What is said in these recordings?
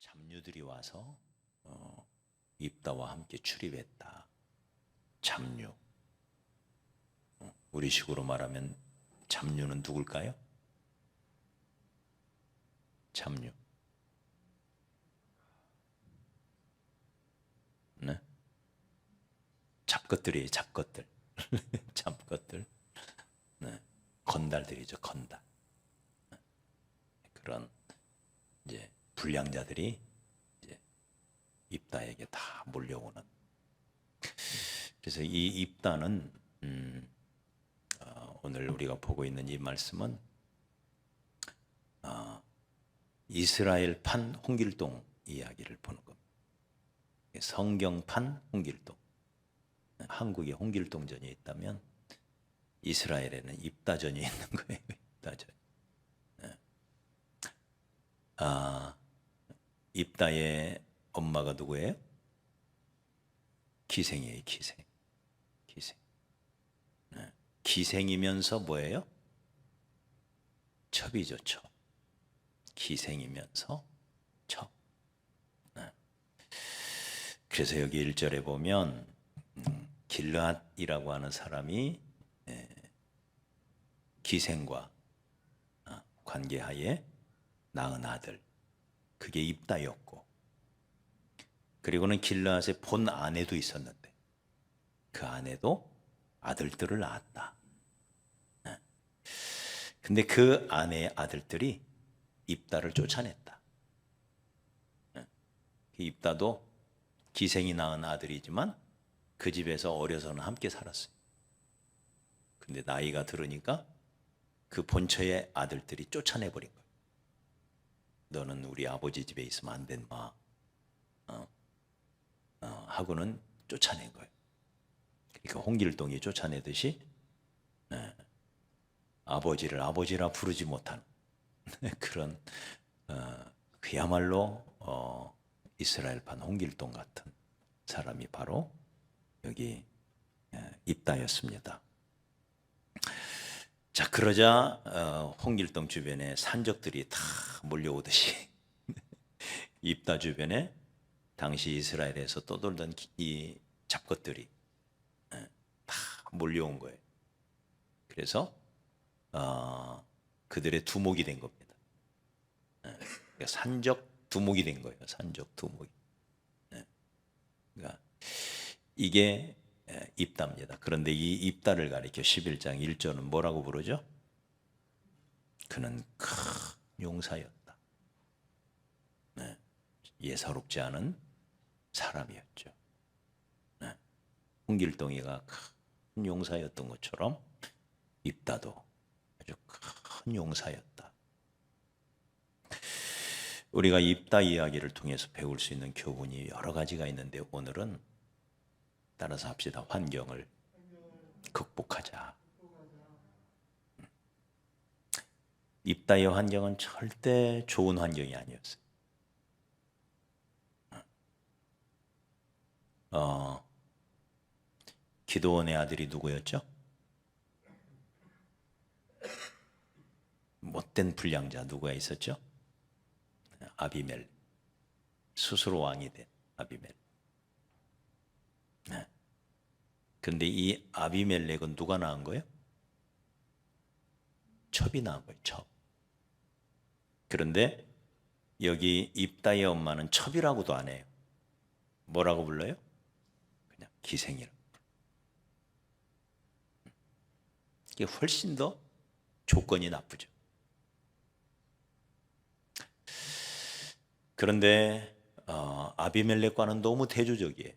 잡류들이 와서 입다와 함께 출입했다. 잡류. 우리식으로 말하면 잡류는 누굴까요? 잡류. 네? 잡것들이에요. 잡것들. 잡것들. 네. 건달들이죠. 건달. 네. 그런 이제 불량자들이 이제 입다에게 다 몰려오는. 그래서 이 입다는 오늘 우리가 보고 있는 이 말씀은 이스라엘판 홍길동 이야기를 보는 겁니다. 성경판 홍길동. 한국에 홍길동전이 있다면 이스라엘에는 입다전이 있는 거예요. 입다전. 입다의 엄마가 누구예요? 기생이에요. 기생. 기생. 기생이면서 뭐예요? 첩이죠. 첩. 기생이면서 첩. 그래서 여기 1절에 보면 길르앗이라고 하는 사람이 기생과 관계하에 낳은 아들, 그게 입다였고, 그리고는 길르앗의 본 아내도 있었는데 그 아내도 아들들을 낳았다. 근데 그 아내의 아들들이 입다를 쫓아냈다. 입다도 기생이 낳은 아들이지만 그 집에서 어려서는 함께 살았어요. 근데 나이가 들으니까 그 본처의 아들들이 쫓아내버린 거예요. 너는 우리 아버지 집에 있으면 안 된다. 하고는 쫓아낸 거예요. 그러니까 홍길동이 쫓아내듯이 아버지를 아버지라 부르지 못하는 그런 그야말로 이스라엘판 홍길동 같은 사람이 바로 여기 입다였습니다. 자, 그러자 홍길동 주변에 산적들이 다 몰려오듯이 입다 주변에 당시 이스라엘에서 떠돌던 이 잡것들이 다 몰려온 거예요. 그래서 그들의 두목이 된 겁니다. 그러니까 산적 두목이 된 거예요. 산적 두목이. 그러니까 이게 입다입니다. 그런데 이 입다를 가리켜 11장 1절은 뭐라고 부르죠? 그는 큰 용사였다. 예사롭지 않은 사람이었죠. 홍길동이가 큰 용사였던 것처럼 입다도 아주 큰 용사였다. 우리가 입다 이야기를 통해서 배울 수 있는 교훈이 여러 가지가 있는데 오늘은 따라서 합시다. 환경을 극복하자. 입다의 환경은 절대 좋은 환경이 아니었어요. 기드온의 아들이 누구였죠? 못된 불량자 누가 있었죠? 아비멜. 스스로 왕이 된 아비멜. 그런데 이 아비멜렉은 누가 낳은 거예요? 첩이 낳은 거예요. 첩. 그런데 여기 입다의 엄마는 첩이라고도 안 해요. 뭐라고 불러요? 그냥 기생이라고. 이게 훨씬 더 조건이 나쁘죠. 그런데 아비멜렉과는 너무 대조적이에요.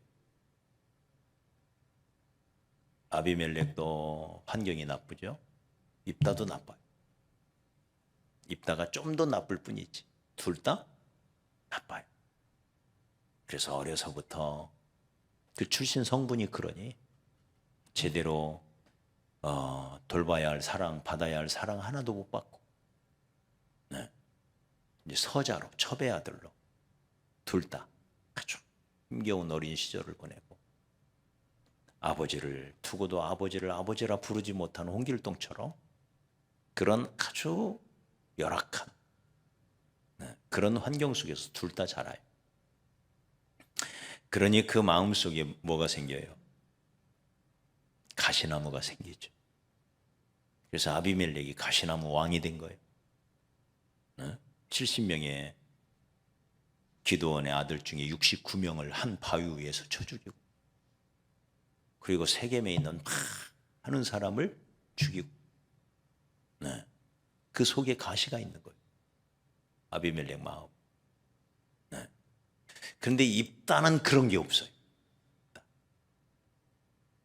아비멜렉도 환경이 나쁘죠. 입다도 나빠요. 입다가 좀 더 나쁠 뿐이지 둘 다 나빠요. 그래서 어려서부터 그 출신 성분이 그러니 제대로 돌봐야 할 사랑, 받아야 할 사랑 하나도 못 받고 이제 서자로, 첩의 아들로 둘 다 아주 힘겨운 어린 시절을 보내고 아버지를 두고도 아버지를 아버지라 부르지 못하는 홍길동처럼 그런 아주 열악한 그런 환경 속에서 둘 다 자라요. 그러니 그 마음속에 뭐가 생겨요? 가시나무가 생기죠. 그래서 아비멜렉이 가시나무 왕이 된 거예요. 70명의 기드온의 아들 중에 69명을 한 바위 위에서 쳐 죽이고, 그리고 세겜에 있는 많은 사람을 죽이고, 그 속에 가시가 있는 거예요. 아비멜렉 마음. 그런데 입다는 그런 게 없어요.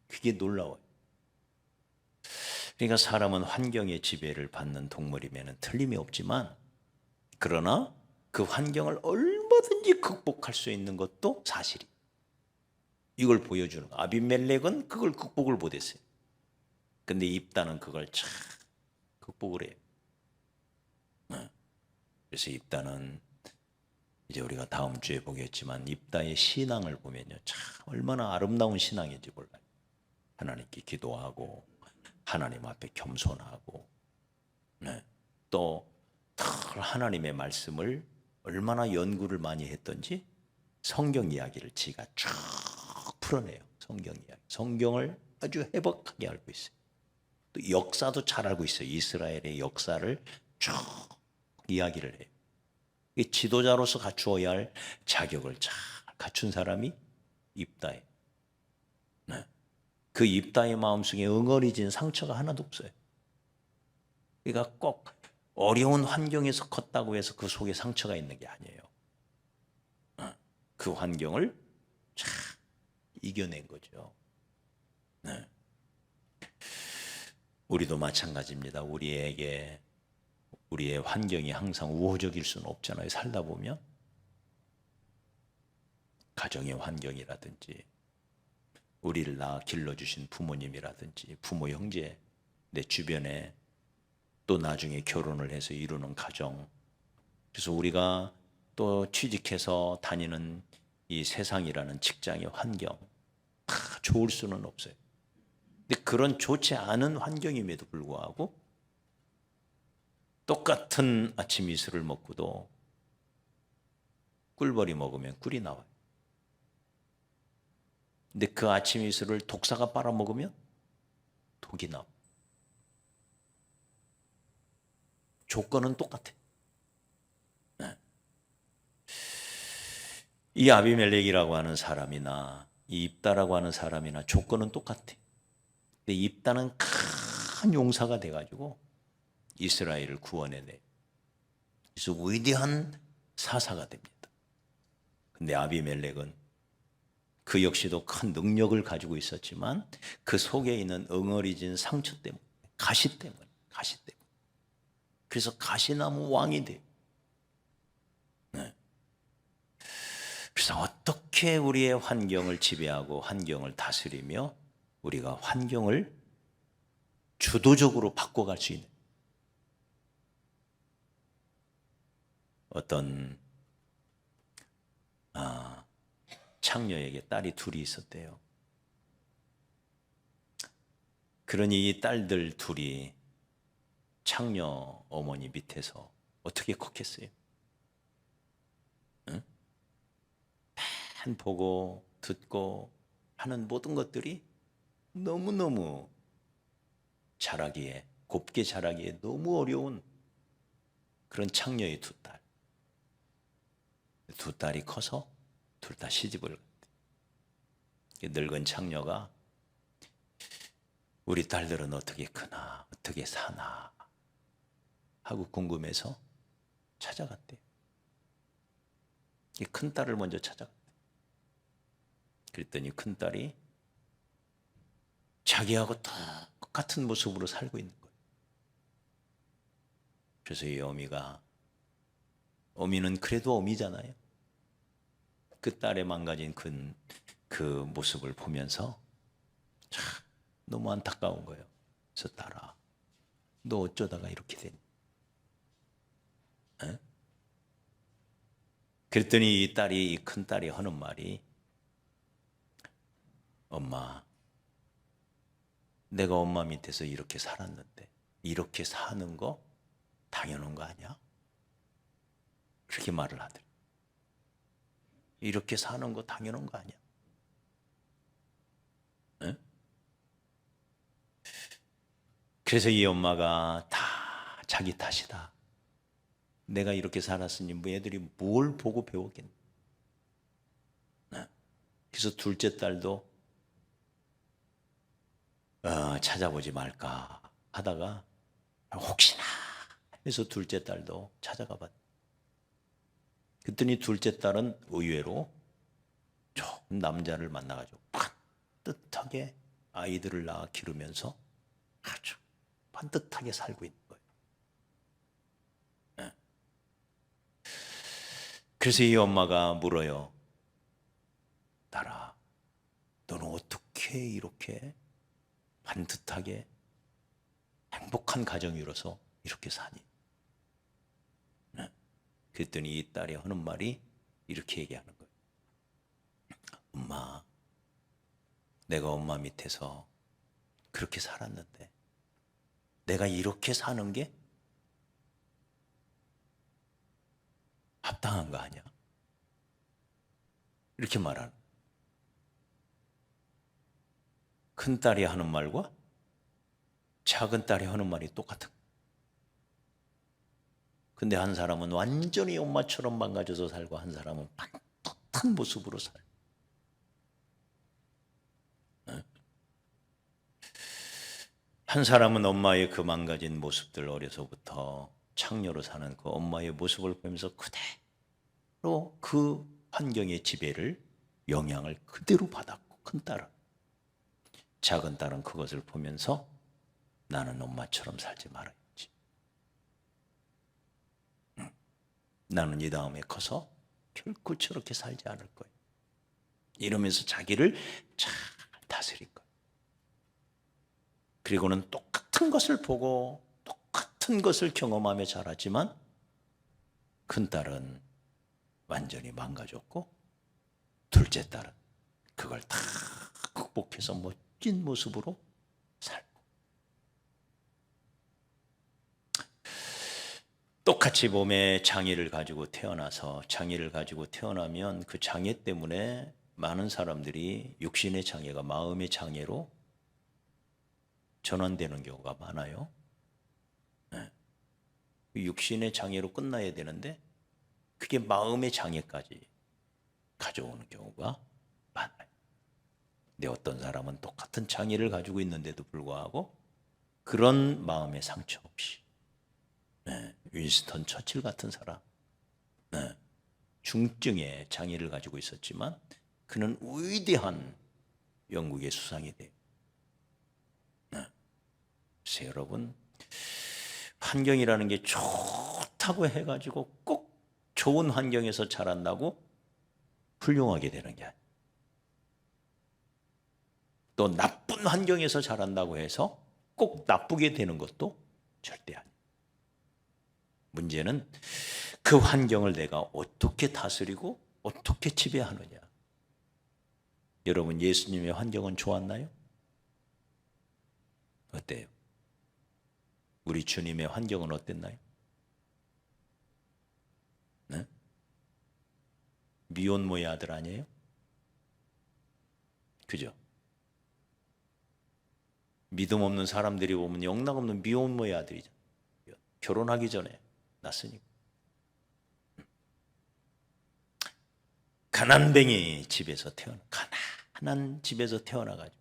그게 놀라워요. 그러니까 사람은 환경의 지배를 받는 동물이면 틀림이 없지만, 그러나 그 환경을 얼마든지 극복할 수 있는 것도 사실이. 이걸 보여주는 거. 아비멜렉은 그걸 극복을 못했어요. 근데 입다는 그걸 참 극복을 해요. 그래서 입다는 이제 우리가 다음 주에 보겠지만, 입다의 신앙을 보면요, 참 얼마나 아름다운 신앙인지 몰라요. 하나님께 기도하고 하나님 앞에 겸손하고, 또 하나님의 말씀을 얼마나 연구를 많이 했던지 성경 이야기를 지가 쭉 풀어내요. 성경 이야기. 성경을 아주 해박하게 알고 있어요. 또 역사도 잘 알고 있어요. 이스라엘의 역사를 쭉 이야기를 해요. 이 지도자로서 갖추어야 할 자격을 잘 갖춘 사람이 입다예요. 그 입다의 마음속에 응어리진 상처가 하나도 없어요. 그러니까 꼭 어려운 환경에서 컸다고 해서 그 속에 상처가 있는 게 아니에요. 그 환경을 잘 이겨낸 거죠. 우리도 마찬가지입니다. 우리의 환경이 항상 우호적일 수는 없잖아요. 살다 보면 가정의 환경이라든지, 우리를 길러주신 부모님이라든지, 부모 형제, 내 주변에, 또 나중에 결혼을 해서 이루는 가정, 그래서 우리가 또 취직해서 다니는 이 세상이라는 직장의 환경, 다 좋을 수는 없어요. 근데 그런 좋지 않은 환경임에도 불구하고 똑같은 아침 이슬을 먹고도 꿀벌이 먹으면 꿀이 나와요. 근데 그 아침 이슬을 독사가 빨아먹으면 독이 나와요. 조건은 똑같아요. 이 아비멜렉이라고 하는 사람이나 이 입다라고 하는 사람이나 조건은 똑같아요. 근데 입다는 큰 용사가 돼가지고 이스라엘을 구원해내. 그래서 위대한 사사가 됩니다. 근데 아비멜렉은 그 역시도 큰 능력을 가지고 있었지만 그 속에 있는 응어리진 상처 때문에, 가시 때문에. 그래서 가시나무 왕이 돼요. 그래서 어떻게 우리의 환경을 지배하고 환경을 다스리며 우리가 환경을 주도적으로 바꿔갈 수 있는, 어떤 창녀에게 딸이 둘이 있었대요. 그러니 이 딸들 둘이 창녀 어머니 밑에서 어떻게 컸겠어요? 응? 만 보고 듣고 하는 모든 것들이 너무너무 자라기에, 곱게 자라기에 너무 어려운 그런 창녀의 두 딸. 두 딸이 커서 둘 다 시집을 갔대. 늙은 창녀가 우리 딸들은 어떻게 크나, 어떻게 사나 하고 궁금해서 찾아갔대요. 큰 딸을 먼저 찾아갔대. 그랬더니 큰 딸이 자기하고 똑같은 모습으로 살고 있는 거예요. 그래서 이 어미는 그래도 어미잖아요. 그 딸의 망가진 그 모습을 보면서 참 너무 안타까운 거예요. 그래서 딸아, 너 어쩌다가 이렇게 됐니? 에? 그랬더니 이 큰 딸이 하는 말이, 엄마, 내가 엄마 밑에서 이렇게 살았는데 이렇게 사는 거 당연한 거 아니야? 그렇게 말을 하더래. 이렇게 사는 거 당연한 거 아니야? 네? 그래서 이 엄마가 다 자기 탓이다. 내가 이렇게 살았으니 뭐 애들이 뭘 보고 배웠겠냐. 네? 그래서 둘째 딸도 찾아보지 말까 하다가 혹시나 해서 둘째 딸도 찾아가 봤다. 그랬더니 둘째 딸은 의외로 좋은 남자를 만나가지고 반듯하게 아이들을 낳아 기르면서 아주 반듯하게 살고 있는 거예요. 네. 그래서 이 엄마가 물어요. 딸아, 너는 어떻게 이렇게 반듯하게 행복한 가정 이뤄서 이렇게 사니? 네. 그랬더니 이 딸이 하는 말이 이렇게 얘기하는 거예요. 엄마, 내가 엄마 밑에서 그렇게 살았는데 내가 이렇게 사는 게 합당한 거 아니야? 이렇게 말하는. 큰 딸이 하는 말과 작은 딸이 하는 말이 똑같은. 근데 한 사람은 완전히 엄마처럼 망가져서 살고 한 사람은 반듯한 모습으로 살고. 한 사람은 엄마의 그 망가진 모습들, 어려서부터 창녀로 사는 그 엄마의 모습을 보면서 그대로 그 환경의 지배를, 영향을 그대로 받았고, 큰 딸은. 작은 딸은 그것을 보면서 나는 엄마처럼 살지 말아야지. 나는 이 다음에 커서 결코 저렇게 살지 않을 거야. 이러면서 자기를 잘 다스린 거야. 그리고는 똑같은 것을 보고 똑같은 것을 경험하며 자랐지만 큰 딸은 완전히 망가졌고 둘째 딸은 그걸 다 극복해서 멋진 모습으로 살고. 똑같이 몸에 장애를 가지고 태어나서 장애를 가지고 태어나면 그 장애 때문에 많은 사람들이 육신의 장애가 마음의 장애로 전환되는 경우가 많아요. 네. 육신의 장애로 끝나야 되는데 그게 마음의 장애까지 가져오는 경우가 많아요. 근데 어떤 사람은 똑같은 장애를 가지고 있는데도 불구하고 그런 마음의 상처 없이, 네. 윈스턴 처칠 같은 사람, 네. 중증의 장애를 가지고 있었지만 그는 위대한 영국의 수상이 돼요. 네. 그래서 여러분, 환경이라는 게 좋다고 해가지고 꼭 좋은 환경에서 자란다고 훌륭하게 되는 게 아니에요. 또 나쁜 환경에서 자란다고 해서 꼭 나쁘게 되는 것도 절대 아니에요. 문제는 그 환경을 내가 어떻게 다스리고 어떻게 지배하느냐. 여러분, 예수님의 환경은 좋았나요? 어때요? 우리 주님의 환경은 어땠나요? 네? 미혼모의 아들 아니에요? 그죠? 믿음 없는 사람들이 보면 영락없는 미혼모의 아들이죠. 결혼하기 전에 낳았으니까. 가난뱅이 집에서 가난한 집에서 태어나가지고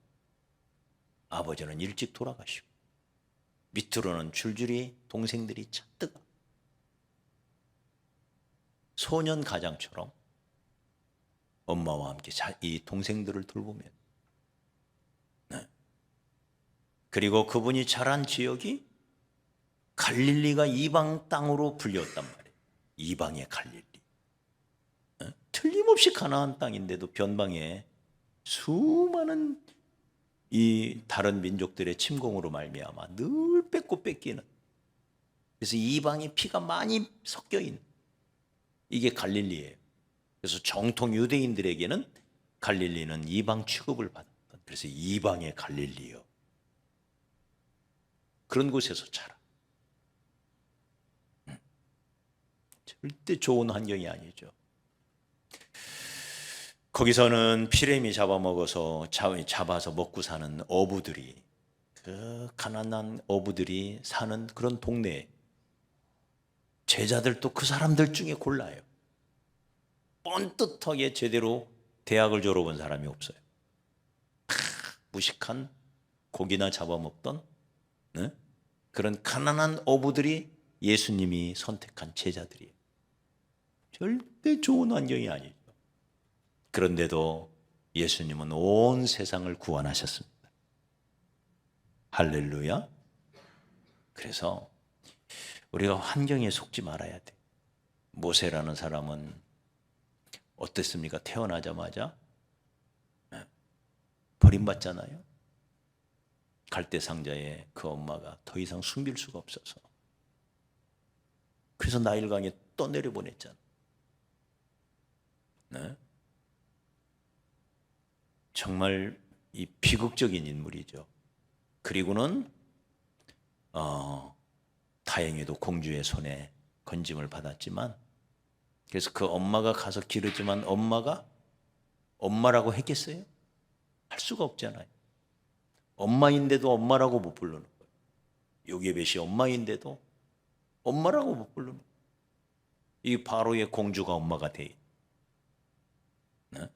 아버지는 일찍 돌아가시고 밑으로는 줄줄이 동생들이 잔뜩 소년 가장처럼 엄마와 함께 이 동생들을 돌보며, 네. 그리고 그분이 자란 지역이 갈릴리가 이방 땅으로 불렸단 말이에요. 이방의 갈릴리. 네? 틀림없이 가나안 땅인데도 변방에 수많은 이 다른 민족들의 침공으로 말미암아 늘 뺏고 뺏기는, 그래서 이방의 피가 많이 섞여 있는 이게 갈릴리예요. 그래서 정통 유대인들에게는 갈릴리는 이방 취급을 받았던, 그래서 이방의 갈릴리요. 그런 곳에서 자라. 절대 좋은 환경이 아니죠. 거기서는 피레미 잡아먹어서 잡아서 먹고 사는 어부들이, 그 가난한 어부들이 사는 그런 동네에 제자들도 그 사람들 중에 골라요. 뻔뜻하게 제대로 대학을 졸업한 사람이 없어요. 무식한 고기나 잡아먹던, 네? 그런 가난한 어부들이 예수님이 선택한 제자들이에요. 절대 좋은 환경이 아니죠. 그런데도 예수님은 온 세상을 구원하셨습니다. 할렐루야. 그래서 우리가 환경에 속지 말아야 돼. 모세라는 사람은 어땠습니까? 태어나자마자 버림받잖아요. 갈대상자에 그 엄마가 더 이상 숨길 수가 없어서, 그래서 나일강에 떠내려 보냈잖아. 네? 정말 이 비극적인 인물이죠. 그리고는 다행히도 공주의 손에 건짐을 받았지만, 그래서 그 엄마가 가서 기르지만 엄마가 엄마라고 했겠어요? 할 수가 없잖아요. 엄마인데도 엄마라고 못 부르는 거예요. 요게벳이 엄마인데도 엄마라고 못 부르는 거예요. 이 바로의 공주가 엄마가 돼. 네?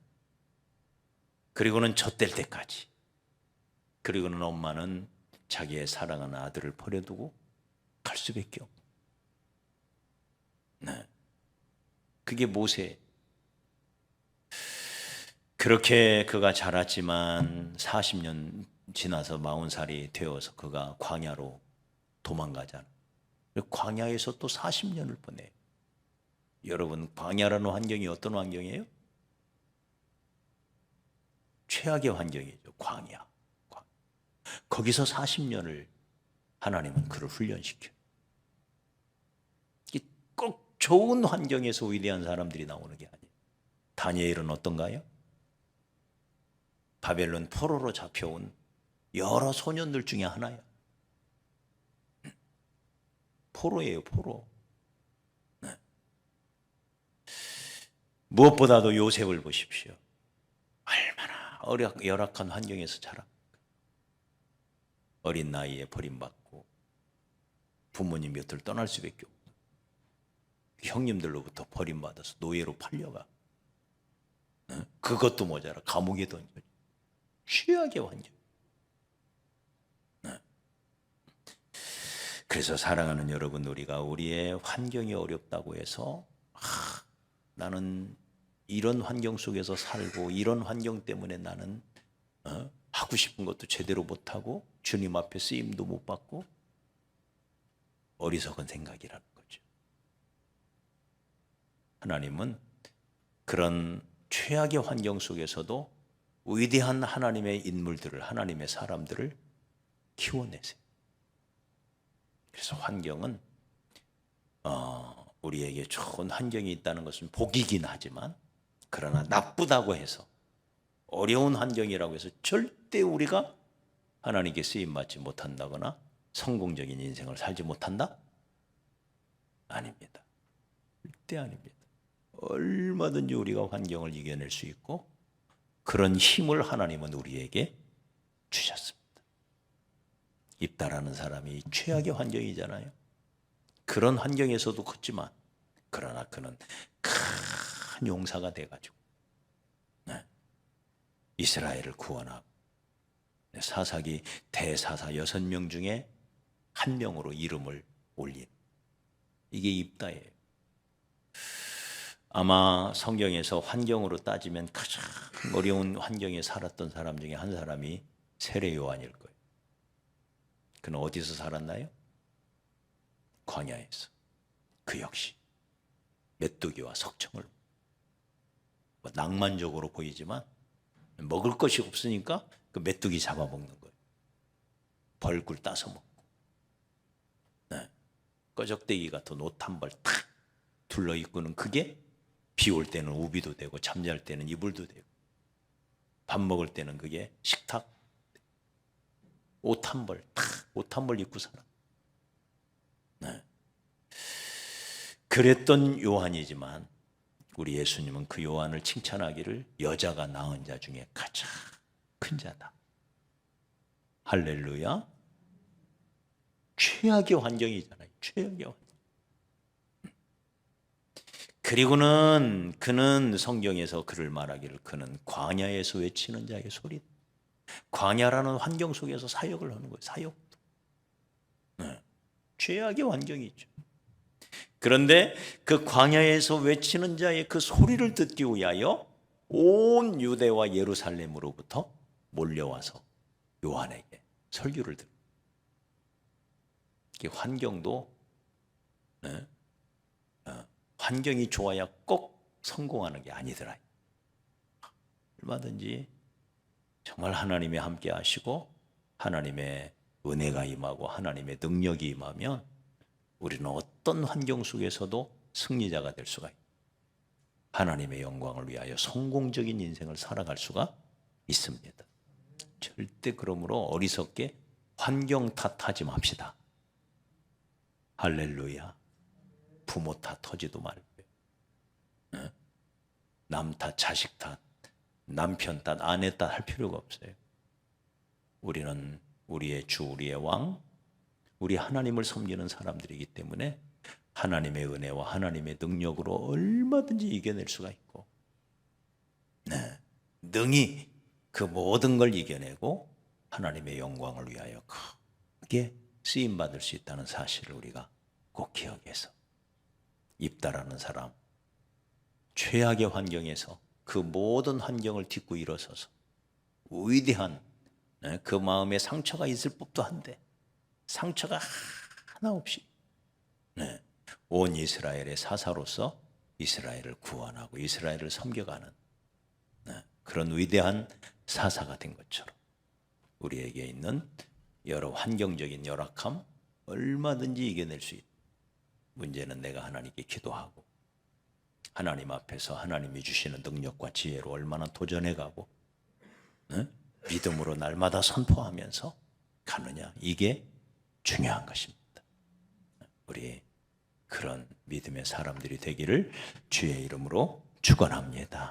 그리고는 젖될 때까지. 그리고는 엄마는 자기의 사랑하는 아들을 버려두고 갈 수밖에 없어요. 네. 그게 모세. 그렇게 그가 자랐지만 40년 지나서 40살이 되어서 그가 광야로 도망가잖아. 광야에서 또 40년을 보내. 여러분, 광야라는 환경이 어떤 환경이에요? 최악의 환경이죠. 광야. 거기서 40년을 하나님은 그를 훈련시켜요. 꼭 좋은 환경에서 위대한 사람들이 나오는 게 아니에요. 다니엘은 어떤가요? 바벨론 포로로 잡혀온 여러 소년들 중에 하나야. 포로예요, 포로. 네. 무엇보다도 요셉을 보십시오. 얼마나 열악한 환경에서 자라. 어린 나이에 버림받고 부모님 곁을 떠날 수밖에 없고, 형님들로부터 버림받아서 노예로 팔려가. 네? 그것도 모자라 감옥에 던져. 최악의 환경. 네. 그래서 사랑하는 여러분, 우리가 우리의 환경이 어렵다고 해서 나는 이런 환경 속에서 살고 이런 환경 때문에 나는 하고 싶은 것도 제대로 못하고 주님 앞에 쓰임도 못 받고, 어리석은 생각이라는 거죠. 하나님은 그런 최악의 환경 속에서도 위대한 하나님의 인물들을, 하나님의 사람들을 키워내세요. 그래서 환경은 우리에게 좋은 환경이 있다는 것은 복이긴 하지만, 그러나 나쁘다고 해서, 어려운 환경이라고 해서 절대 우리가 하나님께 쓰임받지 못한다거나 성공적인 인생을 살지 못한다? 아닙니다. 절대 아닙니다. 얼마든지 우리가 환경을 이겨낼 수 있고, 그런 힘을 하나님은 우리에게 주셨습니다. 입다라는 사람이 최악의 환경이잖아요. 그런 환경에서도 컸지만, 그러나 그는 큰 용사가 돼가지고 이스라엘을 구원하고 사사기 대사사 6명 중에 한 명으로 이름을 올린, 이게 입다예요. 아마 성경에서 환경으로 따지면 가장 어려운 환경에 살았던 사람 중에 한 사람이 세례 요한일 거예요. 그는 어디서 살았나요? 광야에서. 그 역시 메뚜기와 석청을, 낭만적으로 보이지만 먹을 것이 없으니까 그 메뚜기 잡아먹는 거예요. 벌꿀 따서 먹고, 네. 꺼적대기 같은 옷 한 벌 탁 둘러 입고는 그게 비 올 때는 우비도 되고, 잠잘 때는 이불도 되고, 밥 먹을 때는 그게 식탁, 옷 한 벌 탁, 옷 한 벌 입고 살아. 네. 그랬던 요한이지만 우리 예수님은 그 요한을 칭찬하기를 여자가 낳은 자 중에 가장 큰 자다. 할렐루야. 최악의 환경이잖아요. 최악의 환경. 그리고는 그는 성경에서 그를 말하기를 그는 광야에서 외치는 자의 소리. 광야라는 환경 속에서 사역을 하는 거예요. 사역. 네. 최악의 환경이죠. 그런데 그 광야에서 외치는 자의 그 소리를 듣기 위하여 온 유대와 예루살렘으로부터 몰려와서 요한에게 설교를 듣고, 환경도 네? 환경이 좋아야 꼭 성공하는 게 아니더라. 얼마든지 정말 하나님이 함께 하시고 하나님의 은혜가 임하고 하나님의 능력이 임하면 우리는 어떤 환경 속에서도 승리자가 될 수가 있고 하나님의 영광을 위하여 성공적인 인생을 살아갈 수가 있습니다. 절대 그러므로 어리석게 환경 탓하지 맙시다. 할렐루야. 부모 탓하지도 말고요. 남 탓, 자식 탓, 남편 탓, 아내 탓 할 필요가 없어요. 우리는 우리의 주, 우리의 왕, 우리 하나님을 섬기는 사람들이기 때문에 하나님의 은혜와 하나님의 능력으로 얼마든지 이겨낼 수가 있고 능히 그 모든 걸 이겨내고 하나님의 영광을 위하여 크게 쓰임받을 수 있다는 사실을 우리가 꼭 기억해서 입다라는 사람, 최악의 환경에서 그 모든 환경을 딛고 일어서서 위대한 그 마음에 상처가 있을 법도 한데 상처가 하나 없이 온 이스라엘의 사사로서 이스라엘을 구원하고 이스라엘을 섬겨가는 그런 위대한 사사가 된 것처럼 우리에게 있는 여러 환경적인 열악함 얼마든지 이겨낼 수 있다. 문제는 내가 하나님께 기도하고 하나님 앞에서 하나님이 주시는 능력과 지혜로 얼마나 도전해가고 믿음으로 날마다 선포하면서 가느냐, 이게 중요한 것입니다. 우리 그런 믿음의 사람들이 되기를 주의 이름으로 축원합니다.